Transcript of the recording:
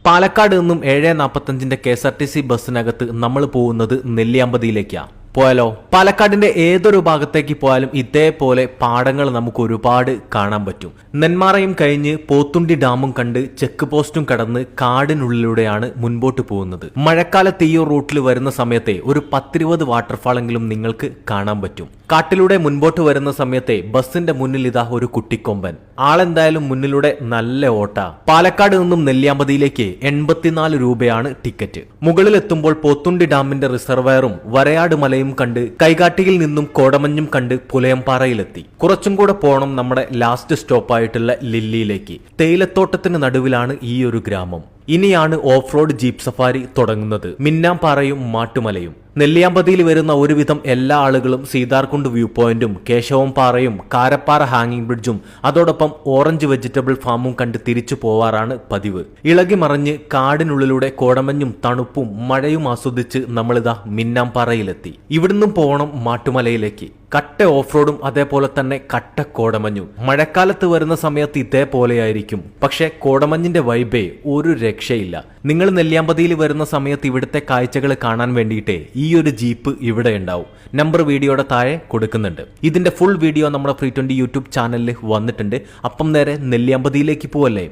പാലക്കാട് നിന്നും 7:45 KSRTC ബസ്സിനകത്ത് നമ്മൾ പോകുന്നത് നെല്ലിയാമ്പതിയിലേക്കാണ്. പോയാലോ? പാലക്കാടിന്റെ ഏതൊരു ഭാഗത്തേക്ക് പോയാലും ഇതേപോലെ പാടങ്ങൾ നമുക്ക് ഒരുപാട് കാണാൻ പറ്റും. നെന്മാറയും കഴിഞ്ഞ് പോത്തുണ്ടി ഡാമും കണ്ട് ചെക്ക് പോസ്റ്റും കടന്ന് കാടിനുള്ളിലൂടെയാണ് മുൻപോട്ട് പോകുന്നത്. മഴക്കാലത്ത് ഈ റൂട്ടിൽ വരുന്ന സമയത്തെ ഒരു 10-20 വാട്ടർഫാളെങ്കിലും നിങ്ങൾക്ക് കാണാൻ പറ്റും. കാട്ടിലൂടെ മുൻപോട്ട് വരുന്ന സമയത്തെ ബസ്സിന്റെ മുന്നിൽ ഇതാ ഒരു കുട്ടിക്കൊമ്പൻ. ആളെന്തായാലും മുന്നിലൂടെ നല്ല ഓട്ട. പാലക്കാട് നിന്നും നെല്ലിയാമ്പതിയിലേക്ക് 84 രൂപയാണ് ടിക്കറ്റ്. മുകളിലെത്തുമ്പോൾ പോത്തുണ്ടി ഡാമിന്റെ റിസർവയറും വരയാട് മലയും കണ്ട് കൈകാട്ടിയിൽ നിന്നും കോടമഞ്ഞും കണ്ട് പുലയംപാറയിലെത്തി. കുറച്ചും കൂടെ പോണം നമ്മുടെ ലാസ്റ്റ് സ്റ്റോപ്പായിട്ടുള്ള ലില്ലിയിലേക്ക്. തേയിലത്തോട്ടത്തിന് നടുവിലാണ് ഈ ഒരു ഗ്രാമം. ഇനിയാണ് ഓഫ് റോഡ് ജീപ്പ് സഫാരി തുടങ്ങുന്നത്. മിന്നാംപാറയും മാട്ടുമലയും. നെല്ലിയാമ്പതിയിൽ വരുന്ന ഒരുവിധം എല്ലാ ആളുകളും സീതാർകുണ്ട് വ്യൂ പോയിന്റും കേശവം പാറയും കാരപ്പാറ ഹാങ്ങിങ് ബ്രിഡ്ജും അതോടൊപ്പം ഓറഞ്ച് വെജിറ്റബിൾ ഫാമും കണ്ട് തിരിച്ചു പോവാറാണ് പതിവ്. ഇളകി മറിഞ്ഞ് കാടിനുള്ളിലൂടെ കോടമഞ്ഞും തണുപ്പും മഴയും ആസ്വദിച്ച് നമ്മളിതാ മിന്നാംപാറയിലെത്തി. ഇവിടുന്നും പോകണം മാട്ടുമലയിലേക്ക്. കട്ട ഓഫ് റോഡും അതേപോലെ തന്നെ കട്ട കോടമഞ്ഞും. മഴക്കാലത്ത് വരുന്ന സമയത്ത് ഇതേപോലെയായിരിക്കും. പക്ഷെ കോടമഞ്ഞിന്റെ വൈബേ ഒരു രക്ഷയില്ല. നിങ്ങൾ നെല്ലിയാമ്പതിയിൽ വരുന്ന സമയത്ത് ഇവിടുത്തെ കാഴ്ചകൾ കാണാൻ വേണ്ടിയിട്ട് ഈ ഒരു ജീപ്പ് ഇവിടെ ഉണ്ടാവും. നമ്പർ വീഡിയോയുടെ താഴെ കൊടുക്കുന്നുണ്ട്. ഇതിന്റെ ഫുൾ വീഡിയോ നമ്മുടെ ഫ്രീ 20 യൂട്യൂബ് ചാനലിൽ വന്നിട്ടുണ്ട്. അപ്പം നേരെ നെല്ലിയാമ്പതിയിലേക്ക് പോവല്ലേ.